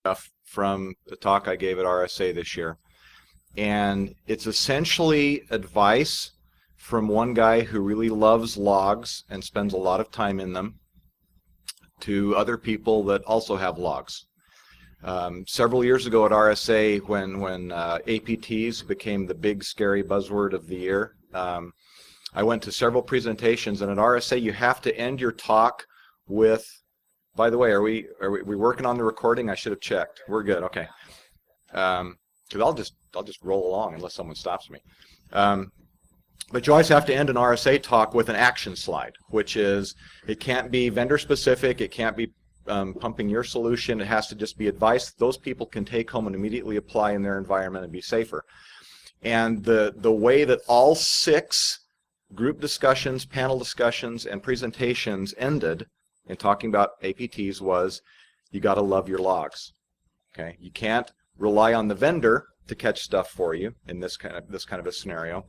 stuff from the talk I gave at RSA this year. And it's essentially advice from one guy who really loves logs and spends a lot of time in them to other people that also have logs. Several years ago at RSA, when APTs became the big scary buzzword of the year, I went to several presentations, and at RSA you have to end your talk with, by the way, are we working on the recording? I should have checked. We're good, okay. Because I'll just roll along unless someone stops me. But you always have to end an RSA talk with an action slide, which is, it can't be vendor specific, it can't be pumping your solution, it has to just be advice that those people can take home and immediately apply in their environment and be safer. And the way that all 6 group discussions, panel discussions, and presentations ended in talking about APTs was, you got to love your logs. Okay, you can't rely on the vendor to catch stuff for you in this kind of a scenario.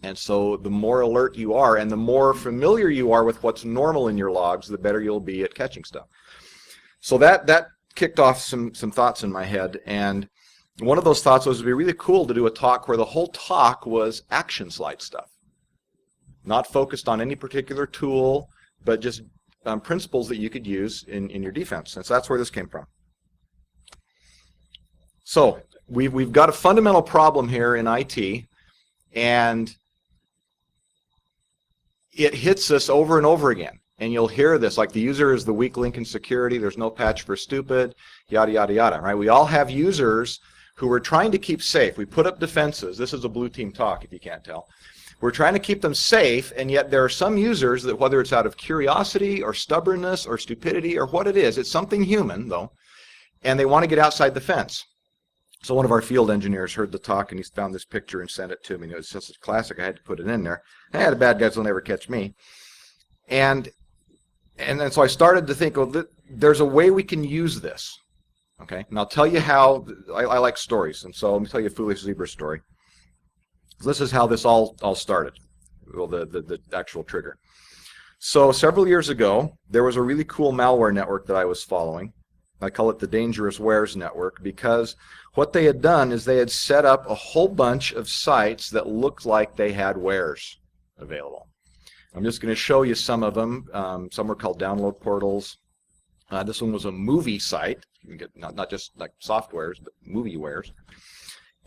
And so the more alert you are and the more familiar you are with what's normal in your logs, the better you'll be at catching stuff. So that kicked off some thoughts in my head, and one of those thoughts was, it would be really cool to do a talk where the whole talk was action slide stuff. Not focused on any particular tool, but just principles that you could use in your defense. And so that's where this came from. So we've got a fundamental problem here in IT, and it hits us over and over again. And you'll hear this, like the user is the weak link in security, there's no patch for stupid, yada, yada, yada, right? We all have users who are trying to keep safe. We put up defenses. This is a blue team talk, if you can't tell. We're trying to keep them safe, and yet there are some users that, whether it's out of curiosity or stubbornness or stupidity or what it is, it's something human, though, and they want to get outside the fence. So one of our field engineers heard the talk, and he found this picture and sent it to me. It was just a classic. I had to put it in there. The bad guys will never catch me. And then so I started to think, well, there's a way we can use this. Okay, and I'll tell you how. I like stories, and so let me tell you a foolish zebra story. This is how this all started, well, the actual trigger. So several years ago, there was a really cool malware network that I was following. I call it the Dangerous Wares Network, because what they had done is they had set up a whole bunch of sites that looked like they had wares available. I'm just going to show you some of them. Some were called download portals. This one was a movie site. You can get not just like softwares, but movie wares.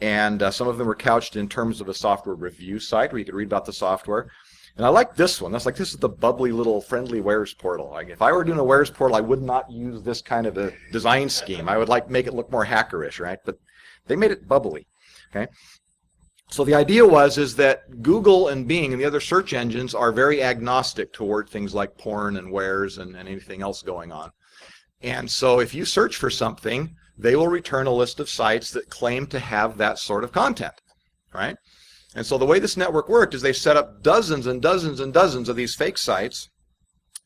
And some of them were couched in terms of a software review site where you could read about the software. And I like this one. That's like, this is the bubbly little friendly wares portal. Like, if I were doing a wares portal, I would not use this kind of a design scheme. I would like make it look more hackerish, right? But they made it bubbly. Okay. So the idea is that Google and Bing and the other search engines are very agnostic toward things like porn and wares and anything else going on. And so if you search for something, they will return a list of sites that claim to have that sort of content, right? And so the way this network worked is they set up dozens and dozens and dozens of these fake sites,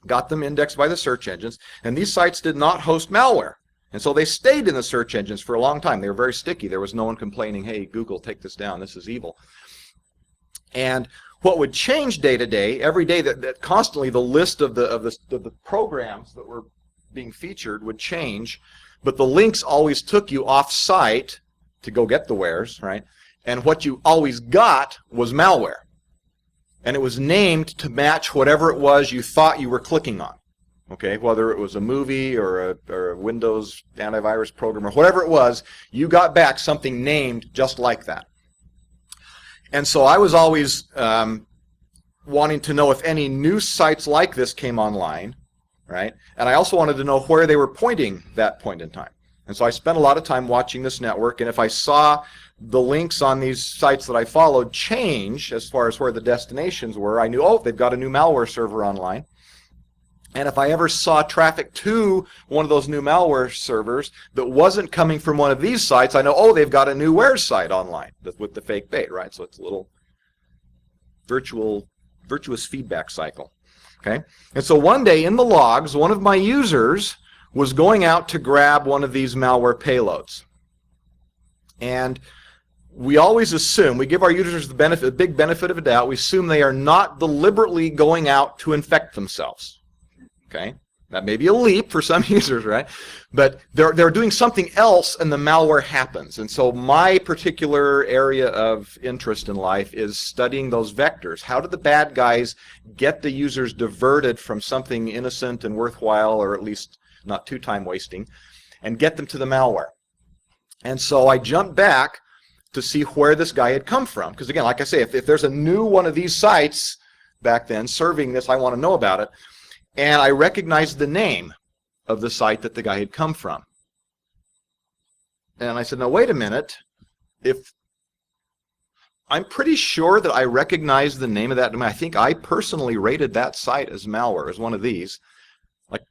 got them indexed by the search engines, and these sites did not host malware. And so they stayed in the search engines for a long time. They were very sticky. There was no one complaining, hey, Google, take this down. This is evil. And what would change day to day, every day, that constantly the list of the programs that were being featured would change, but the links always took you off-site to go get the wares, right? And what you always got was malware. And it was named to match whatever it was you thought you were clicking on. Okay, whether it was a movie or a Windows antivirus program or whatever it was, you got back something named just like that. And so I was always wanting to know if any new sites like this came online, right? And I also wanted to know where they were pointing that point in time. And so I spent a lot of time watching this network, and if I saw the links on these sites that I followed change as far as where the destinations were, I knew, oh, they've got a new malware server online. And if I ever saw traffic to one of those new malware servers that wasn't coming from one of these sites, I know, oh, they've got a new wares site online with the fake bait, right? So it's a little virtuous feedback cycle. Okay? And so one day in the logs, one of my users was going out to grab one of these malware payloads. And we always assume, we give our users the big benefit of a doubt, we assume they are not deliberately going out to infect themselves. Okay? That may be a leap for some users, right? But they're doing something else and the malware happens. And so my particular area of interest in life is studying those vectors. How do the bad guys get the users diverted from something innocent and worthwhile, or at least not too time wasting, and get them to the malware? And so I jumped back to see where this guy had come from. Because again, like I say, if there's a new one of these sites back then serving this, I want to know about it. And I recognized the name of the site that the guy had come from. And I said, now wait a minute. If I'm pretty sure that I recognize the name of that domain. I think I personally rated that site as malware, as one of these, like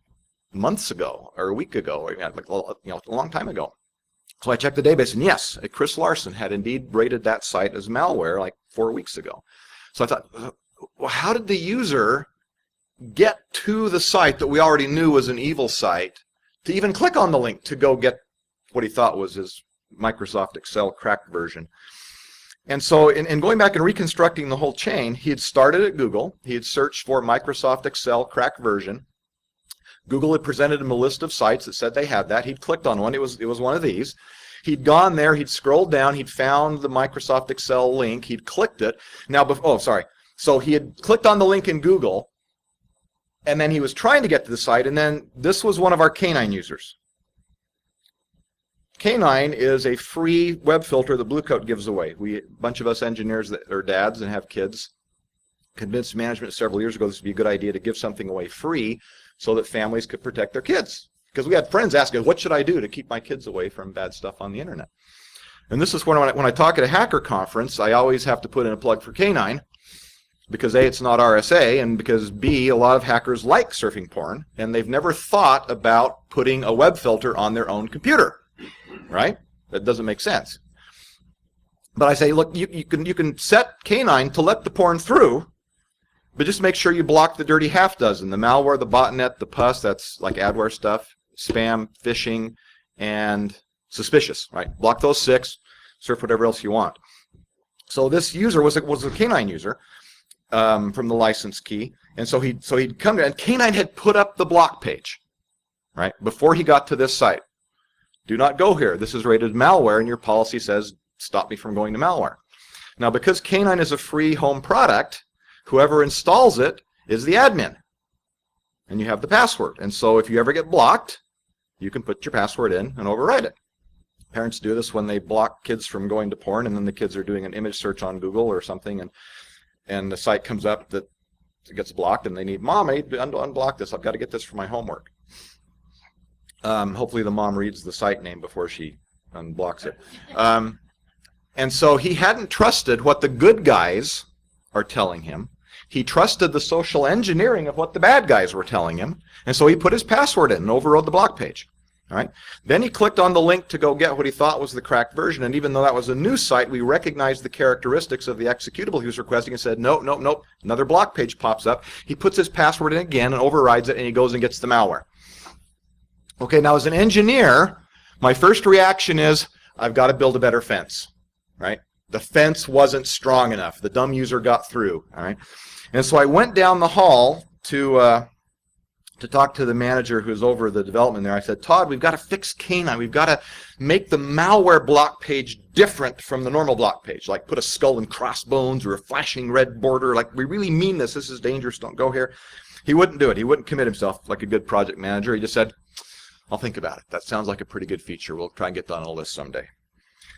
months ago or a week ago, or like, a long time ago. So I checked the database, and yes, Chris Larsen had indeed rated that site as malware like 4 weeks ago. So I thought, well, how did the user get to the site that we already knew was an evil site to even click on the link to go get what he thought was his Microsoft Excel cracked version? And so in going back and reconstructing the whole chain, he had started at Google. He had searched for Microsoft Excel cracked version. Google had presented him a list of sites that said they had that. He'd clicked on one. It was one of these. He'd gone there. He'd scrolled down. He'd found the Microsoft Excel link. He'd clicked it. Now, So he had clicked on the link in Google, and then he was trying to get to the site, and then this was one of our K9 users. K9 is a free web filter that Blue Coat gives away. A bunch of us engineers that are dads and have kids convinced management several years ago this would be a good idea to give something away free so that families could protect their kids. Because we had friends asking, what should I do to keep my kids away from bad stuff on the internet? And this is when I talk at a hacker conference, I always have to put in a plug for K9. Because A, it's not RSA, and because B, a lot of hackers like surfing porn, and they've never thought about putting a web filter on their own computer, right? That doesn't make sense. But I say, look, you can set K9 to let the porn through, but just make sure you block the dirty half dozen, the malware, the botnet, the pus, that's like adware stuff, spam, phishing, and suspicious, right? Block those 6, surf whatever else you want. So this user was a K9 user. From the license key, and so he'd come to, and K9 had put up the block page, right, before he got to this site. Do not go here. This is rated malware, and your policy says stop me from going to malware. Now, because K9 is a free home product, whoever installs it is the admin, and you have the password. And so if you ever get blocked, you can put your password in and override it. Parents do this when they block kids from going to porn, and then the kids are doing an image search on Google or something, and the site comes up that gets blocked, and they need, Mom, I need to unblock this. I've got to get this for my homework. Hopefully the mom reads the site name before she unblocks it. And so he hadn't trusted what the good guys are telling him. He trusted the social engineering of what the bad guys were telling him, and so he put his password in and overrode the block page. All right. Then he clicked on the link to go get what he thought was the cracked version, and even though that was a new site, we recognized the characteristics of the executable he was requesting and said, nope, nope, nope. Another block page pops up. He puts his password in again and overrides it, and he goes and gets the malware. Okay, now as an engineer, my first reaction is, I've got to build a better fence, right? The fence wasn't strong enough. The dumb user got through, all right? And so I went down the hall to talk to the manager who's over the development there. I said, Todd, we've got to fix K9. We've got to make the malware block page different from the normal block page, like put a skull and crossbones or a flashing red border. Like, we really mean this. This is dangerous. Don't go here. He wouldn't do it. He wouldn't commit himself like a good project manager. He just said, I'll think about it. That sounds like a pretty good feature. We'll try and get that on a list someday.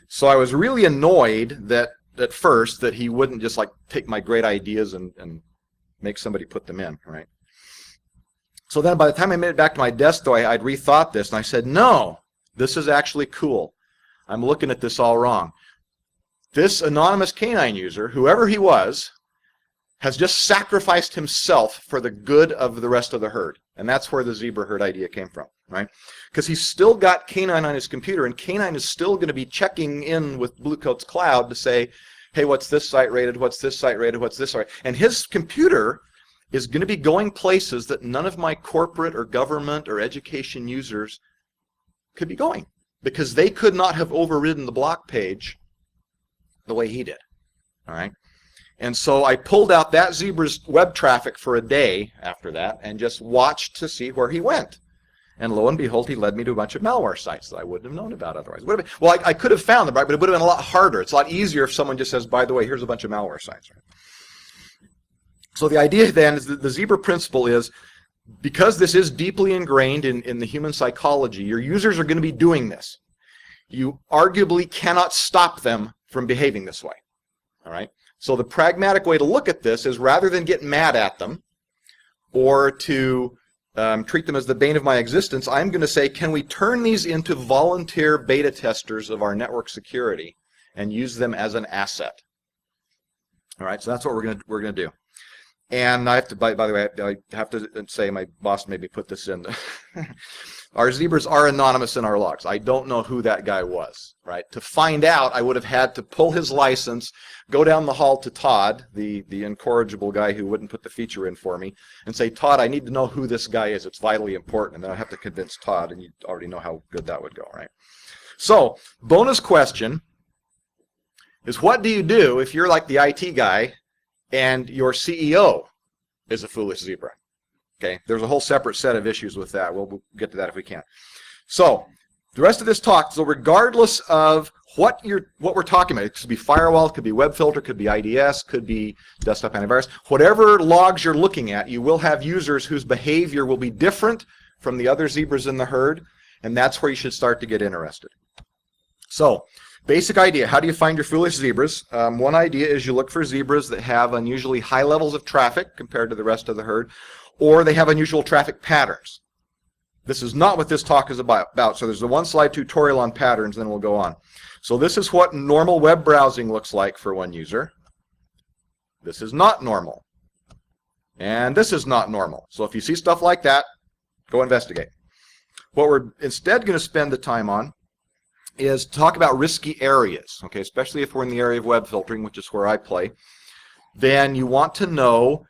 So I was really annoyed that at first that he wouldn't just like take my great ideas and make somebody put them in, right? So then by the time I made it back to my desk, though, I'd rethought this, and I said, no, this is actually cool. I'm looking at this all wrong. This anonymous K9 user, whoever he was, has just sacrificed himself for the good of the rest of the herd. And that's where the zebra herd idea came from, right? Because he's still got K9 on his computer, and K9 is still going to be checking in with Blue Coat's cloud to say, hey, what's this site rated? What's this site rated? What's this site? And his computer is going to be going places that none of my corporate or government or education users could be going, because they could not have overridden the block page the way he did. All right. And so I pulled out that zebra's web traffic for a day after that and just watched to see where he went. And lo and behold, he led me to a bunch of malware sites that I wouldn't have known about otherwise. Well, I could have found them, right? But it would have been a lot harder. It's a lot easier if someone just says, by the way, here's a bunch of malware sites. Right? So the idea then is that the zebra principle is, because this is deeply ingrained in the human psychology, your users are going to be doing this. You arguably cannot stop them from behaving this way. All right? So the pragmatic way to look at this is, rather than get mad at them or to treat them as the bane of my existence, I'm going to say, can we turn these into volunteer beta testers of our network security and use them as an asset? All right, so that's what we're going to do. And I have to, by the way, I have to say, my boss made me put this in. Our zebras are anonymous in our logs. I don't know who that guy was, right? To find out, I would have had to pull his license, go down the hall to Todd, the incorrigible guy who wouldn't put the feature in for me, and say, Todd, I need to know who this guy is. It's vitally important. And then I have to convince Todd, and you already know how good that would go, right? So, bonus question is, what do you do if you're like the IT guy and your CEO is a foolish zebra? Okay, there's a whole separate set of issues with that. We'll get to that if we can. So, the rest of this talk, so regardless of what we're talking about, it could be firewall, it could be web filter, could be IDS, could be desktop antivirus, whatever logs you're looking at, you will have users whose behavior will be different from the other zebras in the herd, and that's where you should start to get interested. So, basic idea, how do you find your foolish zebras? One idea is you look for zebras that have unusually high levels of traffic compared to the rest of the herd, or they have unusual traffic patterns. This is not what this talk is about. So there's a one-slide tutorial on patterns, then we'll go on. So this is what normal web browsing looks like for one user. This is not normal. And this is not normal. So if you see stuff like that, go investigate. What we're instead going to spend the time on is talk about risky areas, okay, especially if we're in the area of web filtering, which is where I play. Then you want to know,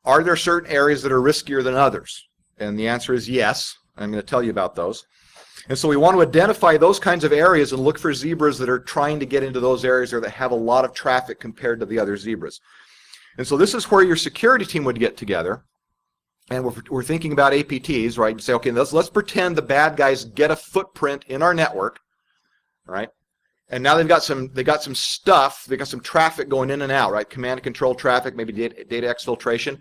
are there certain areas that are riskier than others? And the answer is yes. I'm going to tell you about those. And so we want to identify those kinds of areas and look for zebras that are trying to get into those areas or that have a lot of traffic compared to the other zebras. And so this is where your security team would get together. And we're thinking about APTs, right? You say, okay, let's pretend the bad guys get a footprint in our network, right? And now they've got some stuff, they've got some traffic going in and out, right? Command and control traffic, maybe data exfiltration.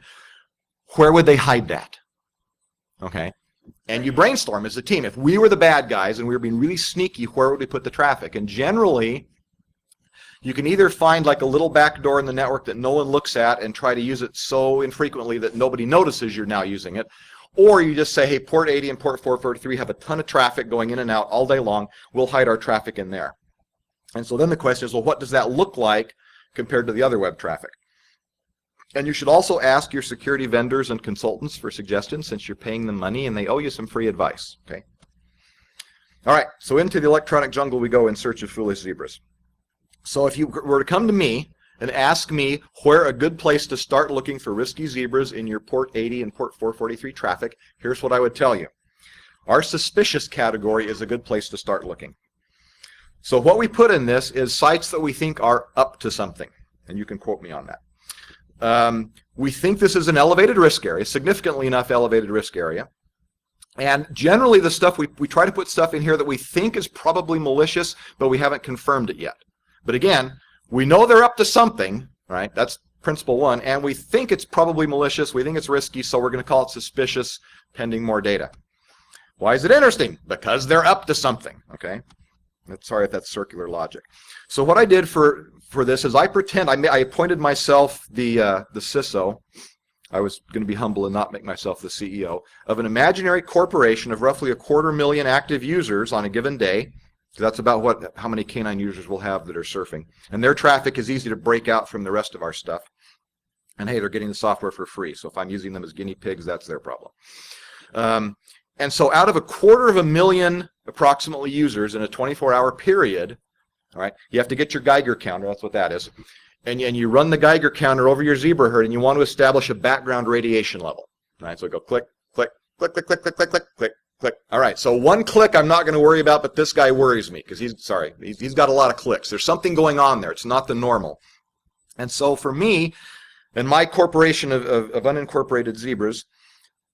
Where would they hide that? Okay. And you brainstorm as a team. If we were the bad guys and we were being really sneaky, where would we put the traffic? And generally, you can either find like a little back door in the network that no one looks at and try to use it so infrequently that nobody notices you're now using it. Or you just say, hey, port 80 and port 443 have a ton of traffic going in and out all day long. We'll hide our traffic in there. And so then the question is, well, what does that look like compared to the other web traffic? And you should also ask your security vendors and consultants for suggestions, since you're paying them money and they owe you some free advice. Okay. All right, so into the electronic jungle we go in search of foolish zebras. So if you were to come to me and ask me where a good place to start looking for risky zebras in your port 80 and port 443 traffic, here's what I would tell you. Our suspicious category is a good place to start looking. So what we put in this is sites that we think are up to something, and you can quote me on that. We think this is an elevated risk area, significantly enough elevated risk area. And generally the stuff, we try to put stuff in here that we think is probably malicious, but we haven't confirmed it yet. But again, we know they're up to something, right? That's principle one, and we think it's probably malicious, we think it's risky, so we're going to call it suspicious pending more data. Why is it interesting? Because they're up to something, okay? Sorry if that's circular logic. So what I did for this is I appointed myself the CISO. I was going to be humble and not make myself the CEO of an imaginary corporation of roughly 250,000 active users on a given day. So that's about how many canine users we'll have that are surfing. And their traffic is easy to break out from the rest of our stuff. And hey, they're getting the software for free. So if I'm using them as guinea pigs, that's their problem. And so out of 250,000 approximately users in a 24-hour period, all right, you have to get your Geiger counter, that's what that is, and you run the Geiger counter over your zebra herd, and you want to establish a background radiation level. All right, so go click, click, click, click, click, click, click, click, click, click. All right, so one click I'm not going to worry about, but this guy worries me because he's got a lot of clicks. There's something going on there. It's not the normal. And so for me and my corporation of unincorporated zebras,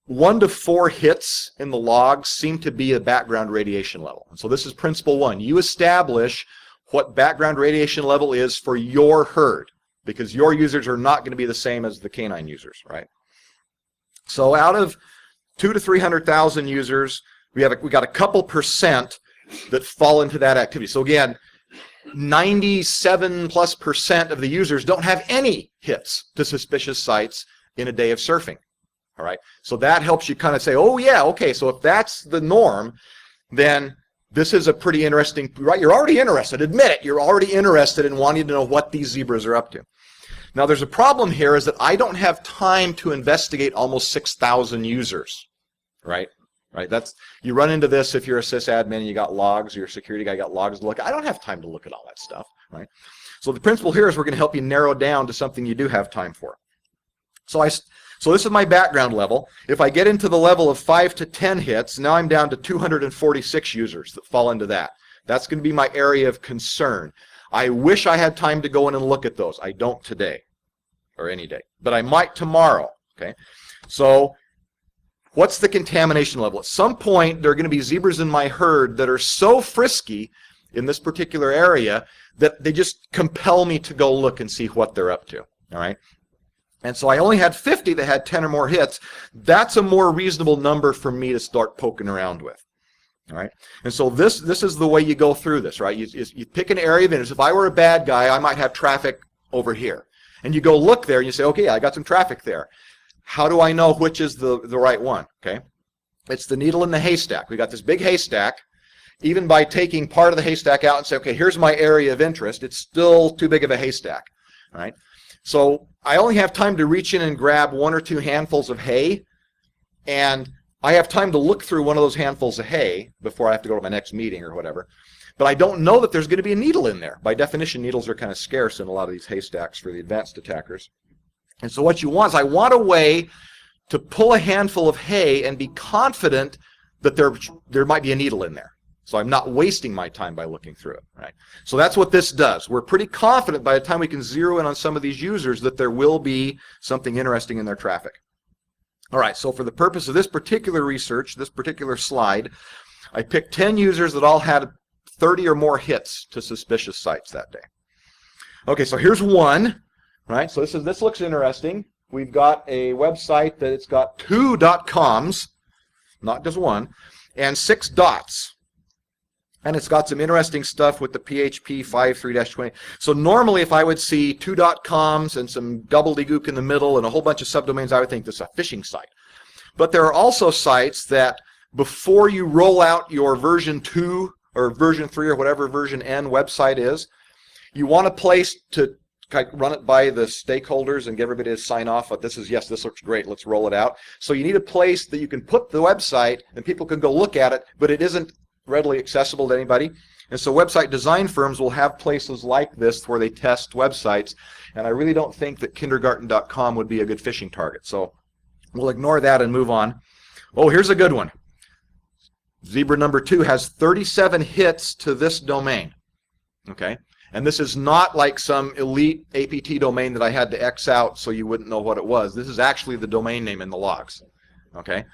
1 to 4 hits in the logs seem to be a background radiation level. And so this is principle 1. You establish what background radiation level is for your herd, because your users are not going to be the same as the canine users, right? So out of 200,000 to 300,000 users, we got a couple percent that fall into that activity. So again, 97+% of the users don't have any hits to suspicious sites in a day of surfing. All right, so that helps you kind of say, oh yeah, okay, so if that's the norm, then this is a pretty interesting, right? You're already interested, admit it, you're already interested in wanting to know what these zebras are up to. Now there's a problem here, is that I don't have time to investigate almost 6,000 users, right? Right, you run into this if you're a sysadmin and you got logs, or your security guy got logs to look at. I don't have time to look at all that stuff, right? So the principle here is we're going to help you narrow down to something you do have time for. So this is my background level. If I get into the level of 5 to 10 hits, now I'm down to 246 users that fall into that. That's going to be my area of concern. I wish I had time to go in and look at those. I don't today, or any day, but I might tomorrow, okay? So what's the contamination level? At some point, there are going to be zebras in my herd that are so frisky in this particular area that they just compel me to go look and see what they're up to, all right? And so I only had 50 that had 10 or more hits. That's a more reasonable number for me to start poking around with. All right. And so this is the way you go through this, right? You pick an area of interest. If I were a bad guy, I might have traffic over here. And you go look there and you say, okay, I got some traffic there. How do I know which is the right one? Okay. It's the needle in the haystack. We got this big haystack. Even by taking part of the haystack out and say, okay, here's my area of interest, it's still too big of a haystack. All right. So I only have time to reach in and grab 1 or 2 handfuls of hay, and I have time to look through one of those handfuls of hay before I have to go to my next meeting or whatever. But I don't know that there's going to be a needle in there. By definition, needles are kind of scarce in a lot of these haystacks for the advanced attackers. And so what you want is, I want a way to pull a handful of hay and be confident that there might be a needle in there. So I'm not wasting my time by looking through it, right? So that's what this does. We're pretty confident by the time we can zero in on some of these users that there will be something interesting in their traffic. All right, so for the purpose of this particular research, this particular slide, I picked 10 users that all had 30 or more hits to suspicious sites that day. Okay, so here's one, right? So this looks interesting. We've got a website that it's got 2 .coms, not just one, and 6 dots. And it's got some interesting stuff with the PHP 53-20. So normally if I would see 2 .coms and some gobbledygook in the middle and a whole bunch of subdomains, I would think this is a phishing site. But there are also sites that before you roll out your version 2 or version 3 or whatever version N website is, you want a place to run it by the stakeholders and get everybody to sign off that this is, yes, this looks great, let's roll it out. So you need a place that you can put the website and people can go look at it, but it isn't readily accessible to anybody. And so website design firms will have places like this where they test websites, and I really don't think that kindergarten.com would be a good phishing target. So we'll ignore that and move on. Oh, here's a good one. Zebra number 2 has 37 hits to this domain. Okay? And this is not like some elite APT domain that I had to X out so you wouldn't know what it was. This is actually the domain name in the logs. Okay?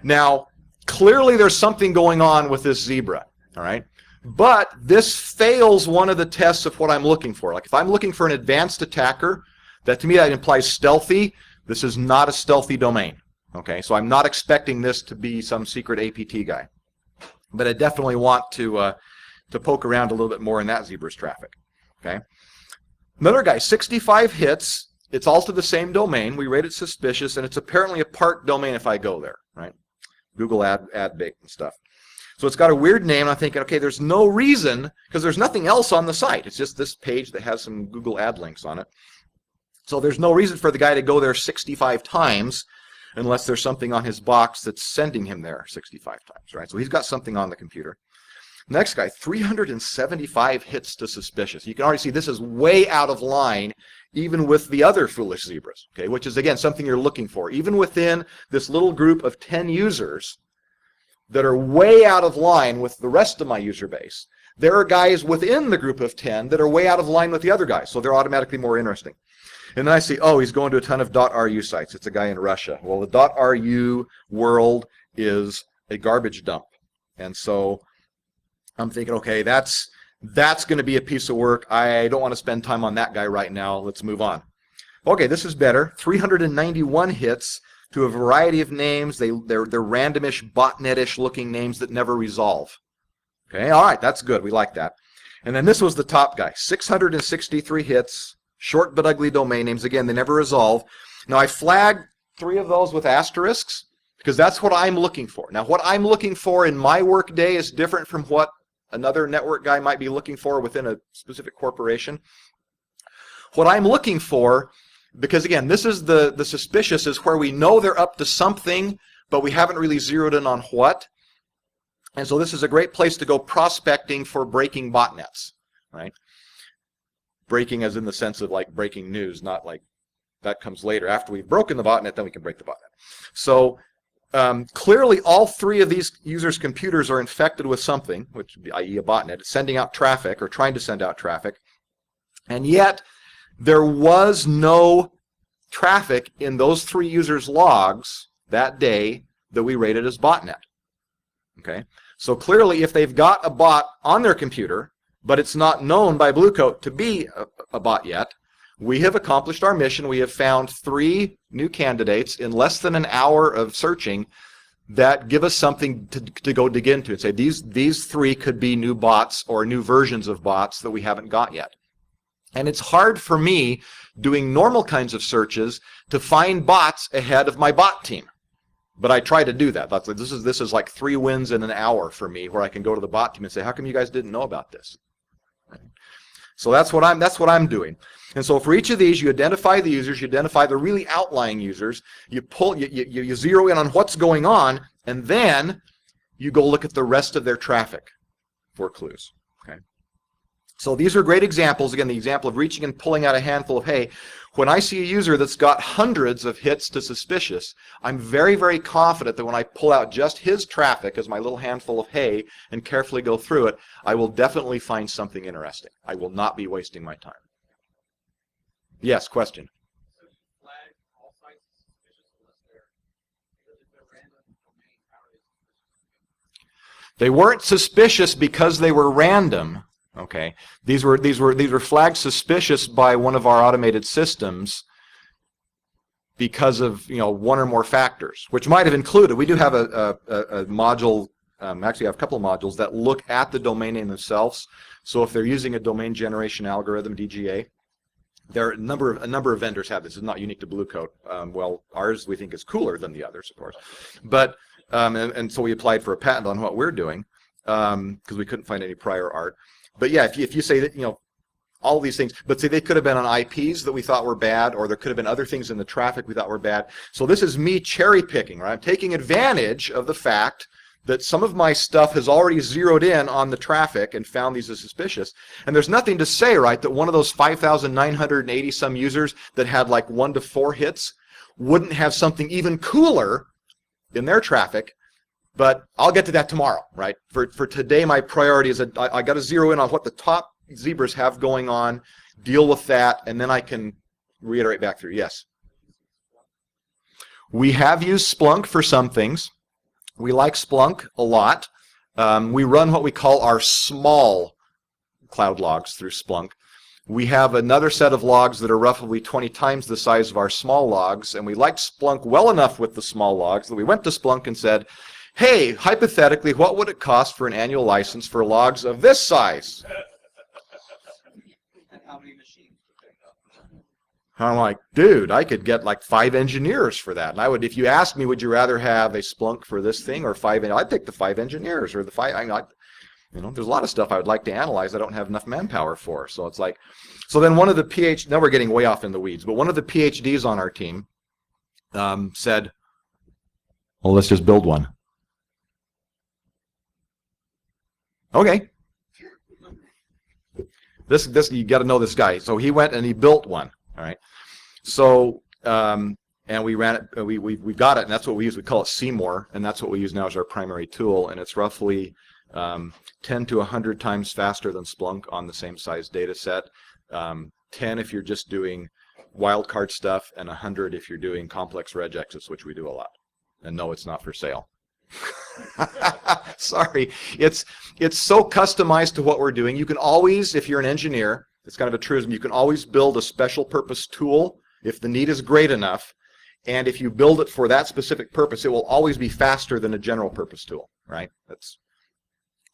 Now, clearly there's something going on with this zebra, all right? But this fails one of the tests of what I'm looking for. Like if I'm looking for an advanced attacker, that to me that implies stealthy. This is not a stealthy domain, okay? So I'm not expecting this to be some secret APT guy. But I definitely want to poke around a little bit more in that zebra's traffic, okay? Another guy, 65 hits. It's also the same domain. We rate it suspicious, and it's apparently a part domain if I go there, right? Google ad bait and stuff. So it's got a weird name. I'm thinking, okay, there's no reason, because there's nothing else on the site. It's just this page that has some Google ad links on it. So there's no reason for the guy to go there 65 times unless there's something on his box that's sending him there 65 times, right? So he's got something on the computer. Next guy, 375 hits to suspicious. You can already see this is way out of line even with the other foolish zebras, okay, which is, again, something you're looking for. Even within this little group of 10 users, that are way out of line with the rest of my user base. There are guys within the group of 10 that are way out of line with the other guys, so they're automatically more interesting. And then I see, oh, he's going to a ton of .ru sites. It's a guy in Russia. Well, the .ru world is a garbage dump. And so I'm thinking, okay, that's going to be a piece of work. I don't want to spend time on that guy right now. Let's move on. Okay, this is better. 391 hits to a variety of names. They're randomish, botnetish looking names that never resolve. Okay, all right, that's good. We like that. And then this was the top guy. 663 hits, short but ugly domain names. Again, they never resolve. Now, I flagged 3 of those with asterisks because that's what I'm looking for. Now, what I'm looking for in my work day is different from what another network guy might be looking for within a specific corporation. What I'm looking for, because again, this is the suspicious, is where we know they're up to something, but we haven't really zeroed in on what. And so this is a great place to go prospecting for breaking botnets, right? Breaking as in the sense of like breaking news, not like that comes later. After we've broken the botnet, then we can break the botnet. So clearly all 3 of these users' computers are infected with something, which i.e. a botnet, sending out traffic or trying to send out traffic. And yet there was no traffic in those 3 users' logs that day that we rated as botnet. Okay? So clearly, if they've got a bot on their computer, but it's not known by Bluecoat to be a bot yet, we have accomplished our mission. We have found 3 new candidates in less than an hour of searching that give us something to go dig into and say, these 3 could be new bots or new versions of bots that we haven't got yet. And it's hard for me, doing normal kinds of searches, to find bots ahead of my bot team. But I try to do that. This is like 3 wins in an hour for me, where I can go to the bot team and say, how come you guys didn't know about this? Right? So that's what I'm doing. And so for each of these, you identify the users, you identify the really outlying users, you zero in on what's going on, and then you go look at the rest of their traffic for clues. Okay. So these are great examples. Again, the example of reaching and pulling out a handful of hay. When I see a user that's got hundreds of hits to suspicious, I'm very, very confident that when I pull out just his traffic as my little handful of hay and carefully go through it, I will definitely find something interesting. I will not be wasting my time. Yes, question. They weren't suspicious because they were random. Okay, these were flagged suspicious by one of our automated systems because of 1 or more factors, which might have included. We do have a module. Actually, I have a couple of modules that look at the domain name themselves. So if they're using a domain generation algorithm, DGA, there are a number of vendors have this. It's not unique to Bluecoat. Well, ours we think is cooler than the others, of course, but and so we applied for a patent on what we're doing because we couldn't find any prior art. But yeah, if you say that, all these things, but say they could have been on IPs that we thought were bad, or there could have been other things in the traffic we thought were bad. So this is me cherry picking, right? I'm taking advantage of the fact that some of my stuff has already zeroed in on the traffic and found these as suspicious. And there's nothing to say, right, that one of those 5,980 some users that had like 1 to 4 hits wouldn't have something even cooler in their traffic. But I'll get to that tomorrow, right? For today, my priority is I got to zero in on what the top zebras have going on, deal with that, and then I can reiterate back through. Yes? We have used Splunk for some things. We like Splunk a lot. We run what we call our small cloud logs through Splunk. We have another set of logs that are roughly 20 times the size of our small logs, and we liked Splunk well enough with the small logs that we went to Splunk and said, hey, hypothetically, what would it cost for an annual license for logs of this size? And how many machines? I'm like, dude, I could get like 5 engineers for that. And I would, if you asked me, would you rather have a Splunk for this thing or 5? I'd take the 5 engineers or the 5. There's a lot of stuff I would like to analyze I don't have enough manpower for. So it's like, so then one of the now we're getting way off in the weeds, but one of the PhDs on our team said, well, let's just build one. Okay. This you got to know this guy. So he went and he built one. All right. So and we ran it. We got it, and that's what we use. We call it Seymour, and that's what we use now as our primary tool. And it's roughly 10 to 100 times faster than Splunk on the same size data set. 10 if you're just doing wildcard stuff, and 100 if you're doing complex regexes, which we do a lot. And no, it's not for sale. Sorry, it's so customized to what we're doing. You can always, if you're an engineer, it's kind of a truism, you can always build a special purpose tool if the need is great enough, and if you build it for that specific purpose, it will always be faster than a general purpose tool, right?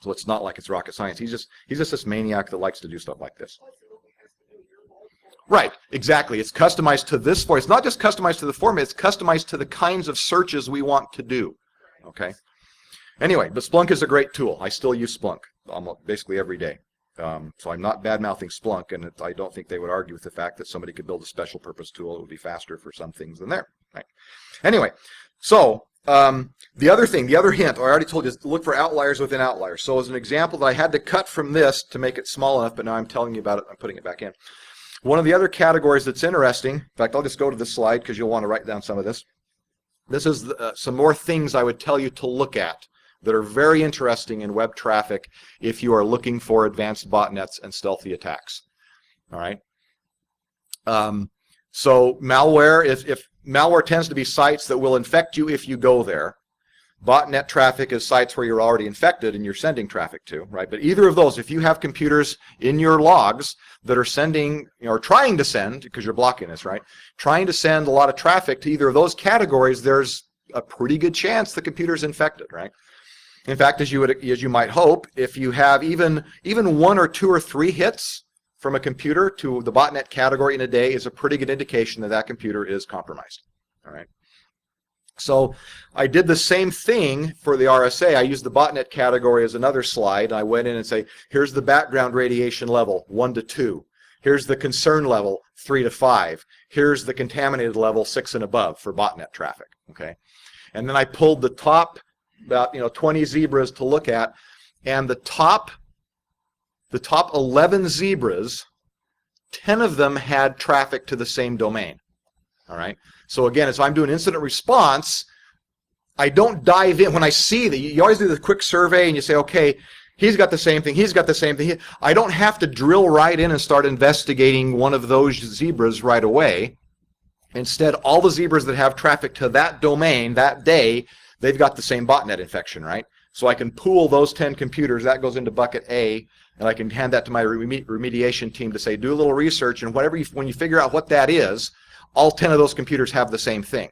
So it's not like it's rocket science. He's just this maniac that likes to do stuff like this. Right, exactly. It's customized to this format. It's not just customized to the format, it's customized to the kinds of searches we want to do. Okay. Anyway, but Splunk is a great tool. I still use Splunk almost basically every day. So I'm not bad-mouthing Splunk, and I don't think they would argue with the fact that somebody could build a special purpose tool that would be faster for some things than there. Right. Anyway, so the other hint, I already told you, is to look for outliers within outliers. So as an example that I had to cut from this to make it small enough, but now I'm telling you about it, I'm putting it back in. One of the other categories that's interesting, in fact, I'll just go to this slide because you'll want to write down some of this. This is some more things I would tell you to look at that are very interesting in web traffic if you are looking for advanced botnets and stealthy attacks. All right. So malware, if malware tends to be sites that will infect you if you go there. Botnet traffic is sites where you're already infected and you're sending traffic to, right? But either of those, if you have computers in your logs that are sending, or trying to send, because you're blocking this, right? Trying to send a lot of traffic to either of those categories, there's a pretty good chance the computer's infected, right? In fact, as you might hope, if you have even 1 or 2 or 3 hits from a computer to the botnet category in a day is a pretty good indication that that computer is compromised, all right? So I did the same thing for the RSA. I used the botnet category as another slide. I went in and say, here's the background radiation level, 1 to 2. Here's the concern level, 3 to 5. Here's the contaminated level, 6 and above for botnet traffic. Okay, and then I pulled the top about 20 zebras to look at, and the top 11 zebras, 10 of them had traffic to the same domain. All right. So again, as I'm doing incident response, I don't dive in. When I see that, you always do the quick survey and you say, okay, he's got the same thing, he's got the same thing. I don't have to drill right in and start investigating one of those zebras right away. Instead, all the zebras that have traffic to that domain that day, they've got the same botnet infection, right? So I can pool those 10 computers, that goes into bucket A, and I can hand that to my remediation team to say, do a little research, and when you figure out what that is, all 10 of those computers have the same thing.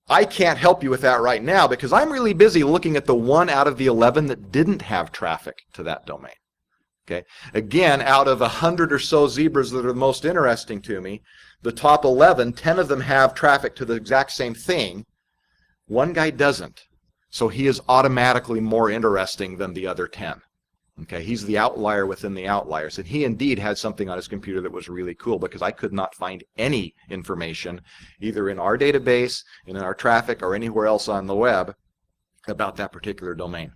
I can't help you with that right now because I'm really busy looking at the 1 out of the 11 that didn't have traffic to that domain. Okay. Again, out of 100 or so zebras that are the most interesting to me, the top 11, 10 of them have traffic to the exact same thing. One guy doesn't. So he is automatically more interesting than the other 10. Okay, he's the outlier within the outliers, and he indeed had something on his computer that was really cool because I could not find any information either in our database, in our traffic, or anywhere else on the web about that particular domain.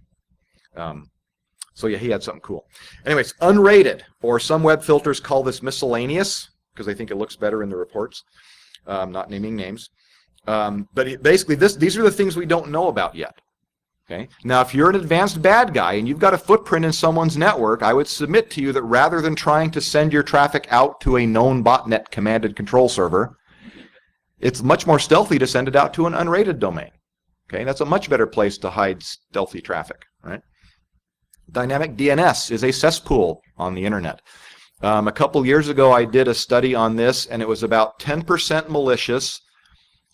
So yeah, he had something cool. Anyways, unrated, or some web filters call this miscellaneous because they think it looks better in the reports, not naming names. But basically, these are the things we don't know about yet. Okay. Now, if you're an advanced bad guy and you've got a footprint in someone's network, I would submit to you that rather than trying to send your traffic out to a known botnet command and control server, it's much more stealthy to send it out to an unrated domain. Okay, that's a much better place to hide stealthy traffic. Right? Dynamic DNS is a cesspool on the internet. A couple years ago, I did a study on this, and it was about 10% malicious,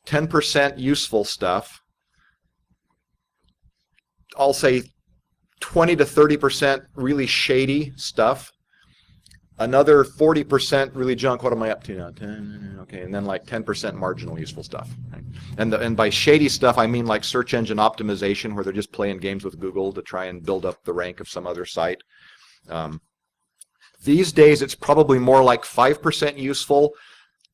10% useful stuff. I'll say 20 to 30% really shady stuff. Another 40% really junk. What am I up to now? 10, okay, and then like 10% marginal useful stuff. Right? And by shady stuff, I mean like search engine optimization, where they're just playing games with Google to try and build up the rank of some other site. These days, it's probably more like 5% useful,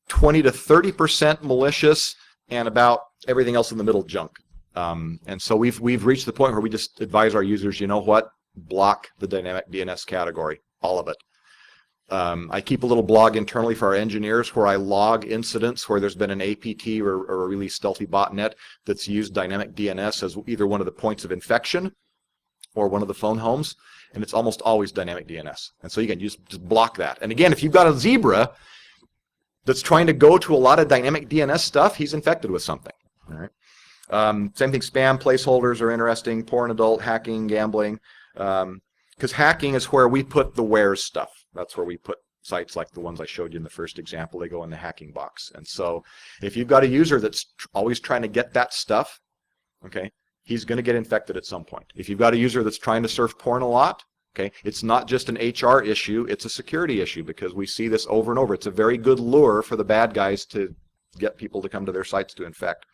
20 to 30% malicious, and about everything else in the middle junk. And so we've reached the point where we just advise our users, you know what, block the dynamic DNS category, all of it. I keep a little blog internally for our engineers where I log incidents where there's been an APT or a really stealthy botnet that's used dynamic DNS as either one of the points of infection or one of the phone homes, and it's almost always dynamic DNS. And so you can just block that. And again, if you've got a zebra that's trying to go to a lot of dynamic DNS stuff, he's infected with something. All right. Same thing, spam placeholders are interesting, porn, adult, hacking, gambling. Because hacking is where we put the where's stuff. That's where we put sites like the ones I showed you in the first example. They go in the hacking box. And so if you've got a user that's always trying to get that stuff, okay, he's going to get infected at some point. If you've got a user that's trying to surf porn a lot, okay, it's not just an HR issue, it's a security issue, because we see this over and over. It's a very good lure for the bad guys to get people to come to their sites to infect.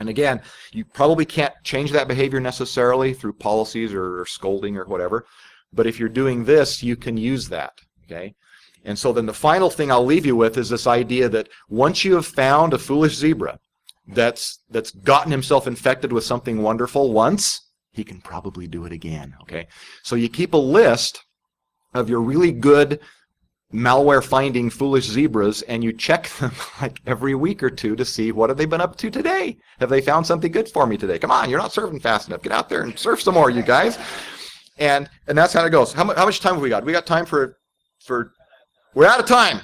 And again, you probably can't change that behavior necessarily through policies or scolding or whatever, but if you're doing this, you can use that, okay? And so then the final thing I'll leave you with is this idea that once you have found a foolish zebra that's gotten himself infected with something wonderful once, he can probably do it again, okay? So you keep a list of your really good malware finding foolish zebras, and you check them like every week or two to see what have they been up to today. Have they found something good for me today? Come on, you're not surfing fast enough. Get out there and surf some more, you guys. And that's how it goes. How much time have we got? We got time for we're out of time.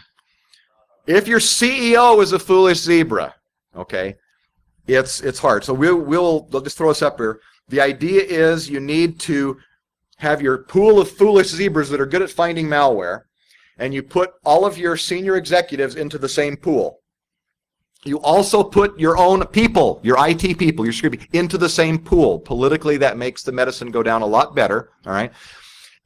If your CEO is a foolish zebra, okay, it's hard. So we'll just throw us up here. The idea is you need to have your pool of foolish zebras that are good at finding malware, and you put all of your senior executives into the same pool. You also put your own people, your IT people, your security, into the same pool. Politically, that makes the medicine go down a lot better, all right?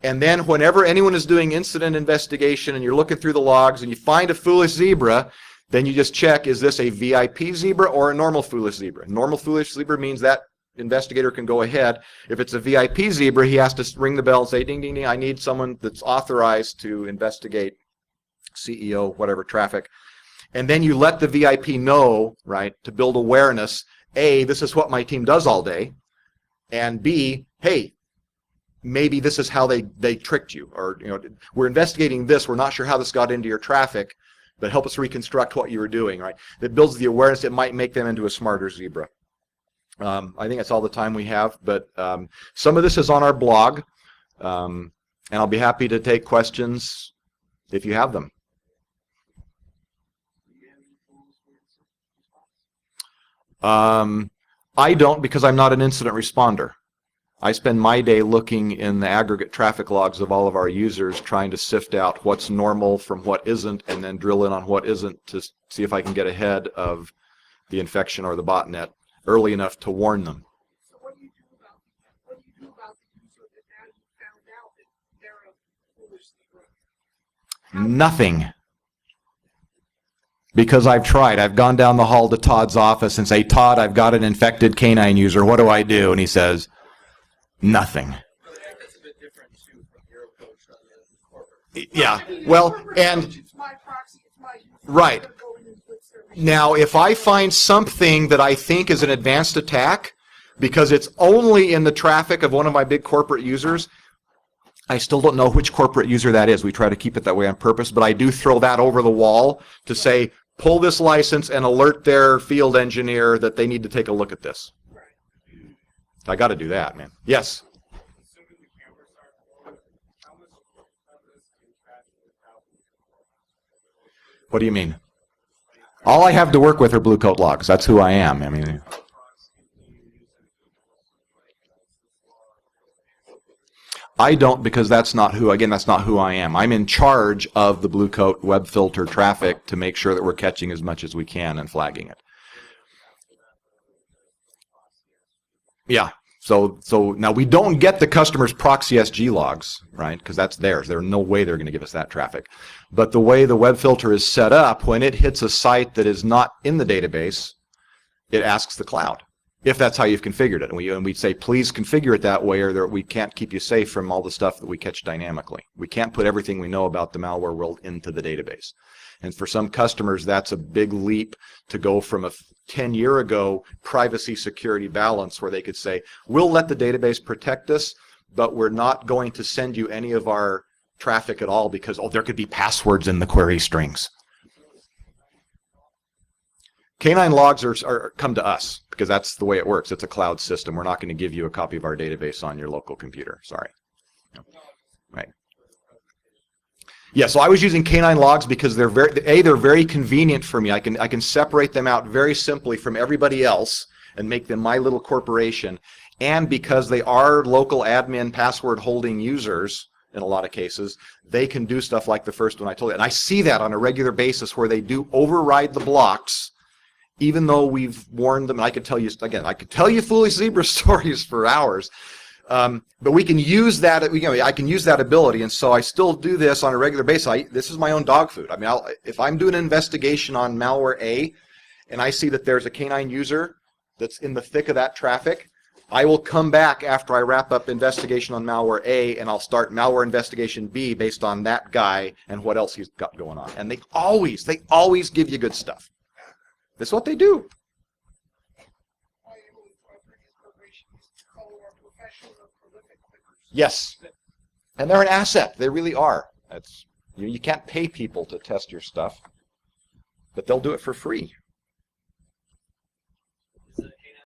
And then whenever anyone is doing incident investigation and you're looking through the logs and you find a foolish zebra, then you just check, is this a VIP zebra or a normal foolish zebra? Normal foolish zebra means that investigator can go ahead. If it's a VIP zebra, he has to ring the bell and say, ding, ding, ding, I need someone that's authorized to investigate CEO, whatever, traffic. And then you let the VIP know, right, to build awareness, A, this is what my team does all day, and B, hey, maybe this is how they tricked you, or, you know, we're investigating this, we're not sure how this got into your traffic, but help us reconstruct what you were doing, right? That builds the awareness. It might make them into a smarter zebra. I think that's all the time we have, but some of this is on our blog, and I'll be happy to take questions if you have them. I don't, because I'm not an incident responder. I spend my day looking in the aggregate traffic logs of all of our users, trying to sift out what's normal from what isn't, and then drill in on what isn't to see if I can get ahead of the infection or the botnet early enough to warn them. So what do you do about the user that now you found out that they're a foolish zebra? Nothing. Because I've tried. I've gone down the hall to Todd's office and say, Todd, I've got an infected canine user. What do I do? And he says, nothing. That's a bit different too from your approach on the corporate. Yeah. Well, and It's my proxy, it's my user. right. Now, if I find something that I think is an advanced attack, because it's only in the traffic of one of my big corporate users, I still don't know which corporate user that is. We try to keep it that way on purpose, but I do throw that over the wall to say, pull this license and alert their field engineer that they need to take a look at this. I got to do that, man. Yes? What do you mean? All I have to work with are blue coat logs. That's who I am. I mean, I don't, because that's not who I am. I'm in charge of the blue coat web filter traffic to make sure that we're catching as much as we can and flagging it. Yeah. So now we don't get the customer's proxy SG logs, right? Because that's theirs. There's no way they're going to give us that traffic. But the way the web filter is set up, when it hits a site that is not in the database, it asks the cloud, if that's how you've configured it. And we'd say, please configure it that way, or we can't keep you safe from all the stuff that we catch dynamically. We can't put everything we know about the malware world into the database. And for some customers, that's a big leap to go from a 10-year ago privacy security balance where they could say, we'll let the database protect us, but we're not going to send you any of our traffic at all because, oh, there could be passwords in the query strings. Canine logs are come to us because that's the way it works. It's a cloud system. We're not going to give you a copy of our database on your local computer. Sorry. Right. Yeah, so I was using canine logs because they're very convenient for me. I can separate them out very simply from everybody else and make them my little corporation. And because they are local admin password holding users in a lot of cases, they can do stuff like the first one I told you. And I see that on a regular basis where they do override the blocks, even though we've warned them. And I could tell you, again, I could tell you foolish zebra stories for hours. But we can use that. I can use that ability, and so I still do this on a regular basis. This is my own dog food. I mean, if I'm doing an investigation on malware A, and I see that there's a canine user that's in the thick of that traffic, I will come back after I wrap up investigation on malware A, and I'll start malware investigation B based on that guy and what else he's got going on. And they always give you good stuff. That's what they do. Yes, and they're an asset. They really are. You can't pay people to test your stuff, but they'll do it for free.